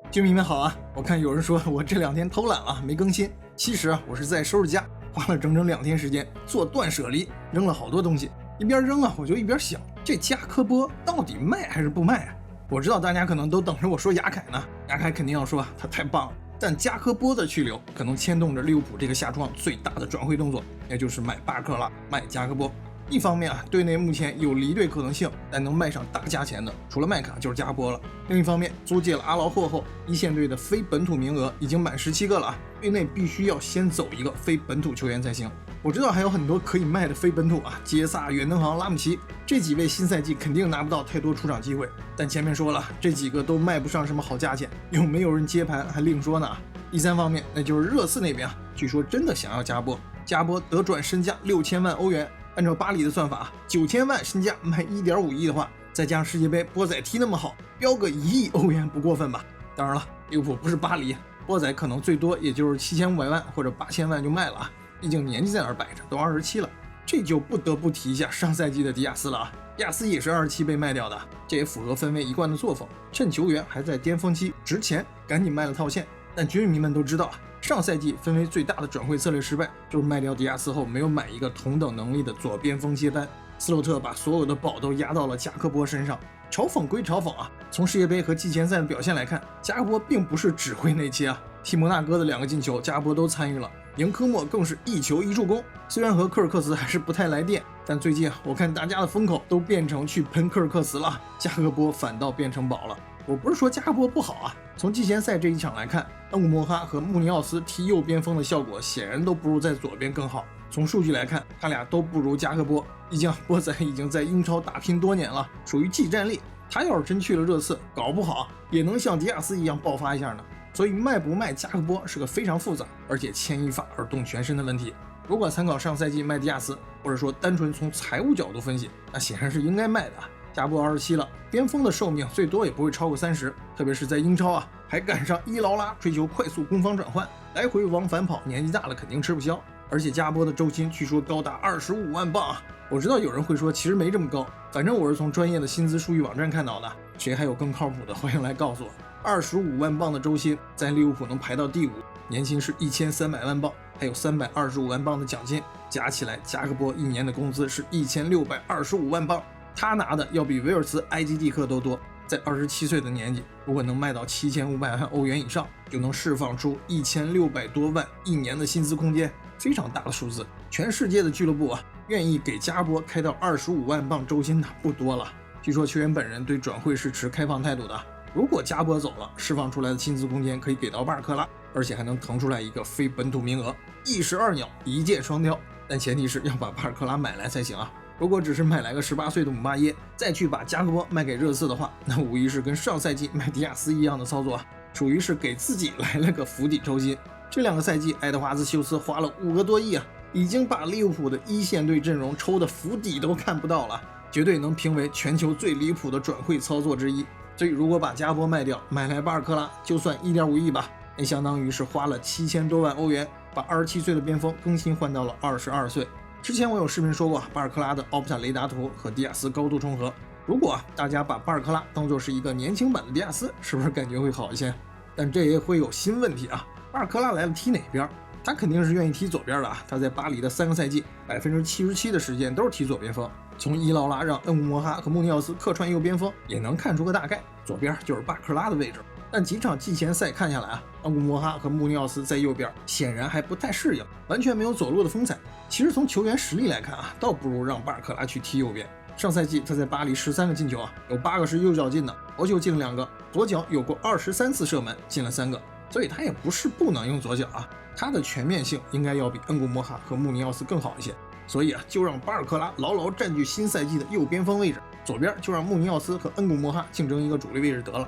居民们好啊！我看有人说我这2天偷懒了，没更新。其实我是在收拾家，花了整整2天时间做断舍离，扔了好多东西。一边扔啊，我就一边想，这加科波到底卖还是不卖啊？我知道大家可能都等着我说雅凯呢，雅凯肯定要说他太棒了。但加科波的去留，可能牵动着利物浦这个下窗最大的转会动作，也就是买巴尔克拉，卖加科波。一方面啊，队内目前有离队可能性，但能卖上大价钱的，除了麦卡就是加波了。另一方面，租借了阿劳霍后，一线队的非本土名额已经满17个了啊，队内必须要先走一个非本土球员才行。我知道还有很多可以卖的非本土啊，杰萨、远登航、拉姆齐这几位新赛季肯定拿不到太多出场机会，但前面说了，这几个都卖不上什么好价钱，有没有人接盘还另说呢。第三方面，那就是热刺那边啊，据说真的想要加波，加波得转身价6000万欧元。按照巴黎的算法，9000万身价卖1.5亿的话，再加上世界杯波仔踢那么好，标个1亿欧元不过分吧？当然了，利物浦不是巴黎，波仔可能最多也就是7500万或者8000万就卖了啊，毕竟年纪在那儿摆着，都27了。这就不得不提一下上赛季的迪亚斯了啊，迪亚斯也是27被卖掉的，这也符合分位一贯的作风，趁球员还在巅峰期值钱，赶紧卖了套现。但军迷们都知道啊，上赛季分为最大的转会策略失败，就是卖掉迪亚斯后没有买一个同等能力的左边锋接班。斯洛特把所有的宝都压到了加科波身上，嘲讽归嘲讽啊，从世界杯和季前赛的表现来看，加科波并不是只会内切啊，蒂摩纳哥的2个进球，加科波都参与了，赢科莫更是1球1助攻。虽然和科尔克斯还是不太来电，但最近我看大家的风口都变成去喷科尔克斯了，加科波反倒变成宝了。我不是说加科波不好啊，从季前赛这一场来看，恩古莫哈和穆尼奥斯踢右边锋的效果显然都不如在左边更好。从数据来看，他俩都不如加科波，毕竟波仔已经在英超打拼多年了，属于技战力。他要是真去了热刺，搞不好也能像迪亚斯一样爆发一下呢。所以卖不卖加科波是个非常复杂而且牵一发而动全身的问题。如果参考上赛季卖迪亚斯，或者说单纯从财务角度分析，那显然是应该卖的。加波27了，边锋的寿命最多也不会超过30，特别是在英超啊，还赶上伊劳拉追求快速攻防转换，来回往返跑，年纪大了肯定吃不消。而且加波的周薪据说高达25万镑啊！我知道有人会说其实没这么高，反正我是从专业的薪资数据网站看到的，谁还有更靠谱的欢迎来告诉我。25万镑的周薪在利物浦能排到第5，年薪是1300万镑，还有325万镑的奖金，加起来加科波一年的工资是1625万镑。他拿的要比维尔茨、埃基蒂克都多，在27岁的年纪，如果能卖到7500万欧元以上，就能释放出1600多万一年的薪资空间，非常大的数字。全世界的俱乐部啊，愿意给加波开到25万镑周薪的不多了。据说球员本人对转会是持开放态度的，如果加波走了，释放出来的薪资空间可以给到巴尔克拉，而且还能腾出来一个非本土名额，一石二鸟，一箭双雕。但前提是要把巴尔克拉买来才行啊。如果只是买来个18岁的姆巴耶，再去把加科波卖给热刺的话，那无疑是跟上赛季卖迪亚斯一样的操作啊，属于是给自己来了个釜底抽薪。这2个赛季，爱德华兹休斯花了5个多亿啊，已经把利物浦的一线队阵容抽的釜底都看不到了，绝对能评为全球最离谱的转会操作之一。所以如果把加波卖掉，买来巴尔克拉，就算1.5亿吧，那相当于是花了7000多万欧元，把27岁的边锋更新换到了22岁。之前我有视频说过，巴尔克拉的奥普塔雷达图和迪亚斯高度重合。如果大家把巴尔克拉当作是一个年轻版的迪亚斯，是不是感觉会好一些？但这也会有新问题啊！巴尔克拉来了踢哪边？他肯定是愿意踢左边的啊！他在巴黎的3个赛季，77%的时间都是踢左边锋。从伊劳拉让恩古莫哈和穆尼奥斯客串右边锋，也能看出个大概，左边就是巴尔克拉的位置。但几场季前赛看下来啊，恩古莫哈和穆尼奥斯在右边显然还不太适应，完全没有走路的风采。其实从球员实力来看啊，倒不如让巴尔克拉去踢右边。上赛季他在巴黎13个进球啊，有8个是右脚进的，左球进了2个，左脚有过23次射门，进了3个，所以他也不是不能用左脚啊，他的全面性应该要比恩古莫哈和穆尼奥斯更好一些。所以啊，就让巴尔克拉牢牢占据新赛季的右边锋位置，左边就让穆尼奥斯和恩古莫哈竞争一个主力位置得了。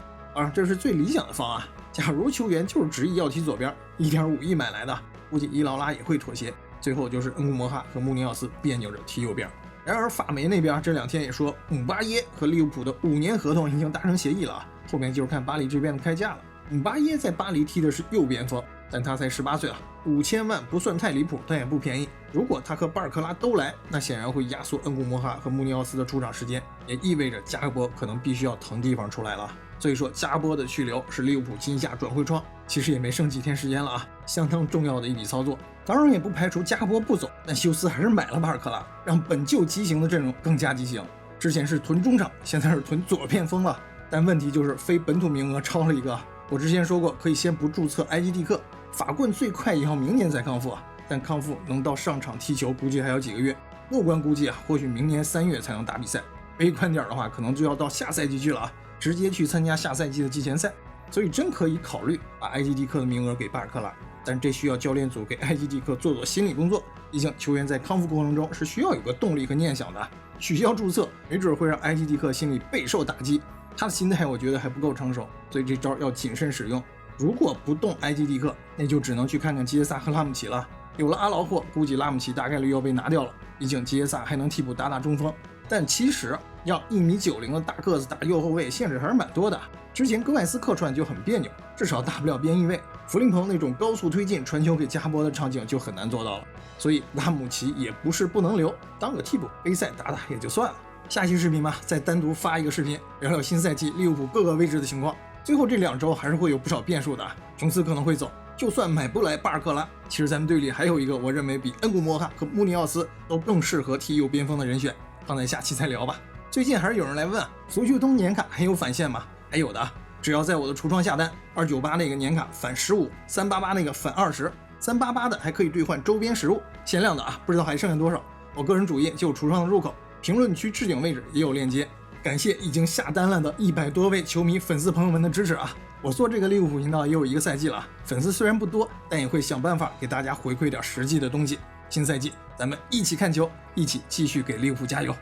这是最理想的方案。假如球员就是执意要踢左边，1.5亿买来的，估计伊劳拉也会妥协。最后就是恩古莫哈和穆尼奥斯别扭着踢右边。然而法媒那边这2天也说，姆巴耶和利物浦的5年合同已经达成协议了，后面就是看巴黎这边的开价了。姆巴耶在巴黎踢的是右边锋，但他才18岁啊，5000万不算太离谱，但也不便宜。如果他和巴尔克拉都来，那显然会压缩恩古莫哈和穆尼奥斯的出场时间，也意味着加科波可能必须要腾地方出来了。所以说加波的去留是利物浦今夏转会窗，其实也没剩几天时间了啊，相当重要的一笔操作。当然也不排除加波不走，但休斯还是买了巴尔克拉，让本就畸形的阵容更加畸形。之前是囤中场，现在是囤左边锋了，但问题就是非本土名额超了一个。我之前说过，可以先不注册埃基蒂克，法棍最快也要明年再康复啊，但康复能到上场踢球，估计还要几个月。乐观估计啊，或许明年3月才能打比赛。悲观点的话，可能就要到下赛季去了啊，直接去参加下赛季的季前赛。所以真可以考虑把埃基蒂克的名额给巴尔克拉，但这需要教练组给埃基蒂克做心理工作，毕竟球员在康复过程中是需要有个动力和念想的。取消注册，没准会让埃基蒂克心里备受打击，他的心态我觉得还不够成熟，所以这招要谨慎使用。如果不动埃基蒂克，那就只能去看看基耶萨和拉姆齐了。有了阿劳霍，估计拉姆齐大概率要被拿掉了，毕竟基耶萨还能替补打中锋。但其实让1.90米的大个子打右后卫，限制还是蛮多的。之前戈麦斯客串就很别扭，至少打不了边翼位。弗林彭那种高速推进传球给加波的场景就很难做到了，所以拉姆齐也不是不能留，当个替补，杯赛打打也就算了。下期视频吧，再单独发一个视频，聊聊新赛季利物浦各个位置的情况。最后这2周还是会有不少变数的，琼斯可能会走，就算买不来巴尔克拉，其实咱们队里还有一个我认为比恩古莫哈和穆尼奥斯都更适合踢右边锋的人选，放在下期再聊吧。最近还是有人来问啊，足球通年卡还有返现吗？还有的，只要在我的橱窗下单，298那个年卡返15，388那个返20，388的还可以兑换周边实物，限量的啊，不知道还剩下多少。我个人主页就有橱窗的入口，评论区置顶位置也有链接。感谢已经下单了的100多位球迷粉丝朋友们的支持啊！我做这个利物浦频道也有1个赛季了，粉丝虽然不多，但也会想办法给大家回馈点实际的东西。新赛季咱们一起看球，一起继续给利物浦加油！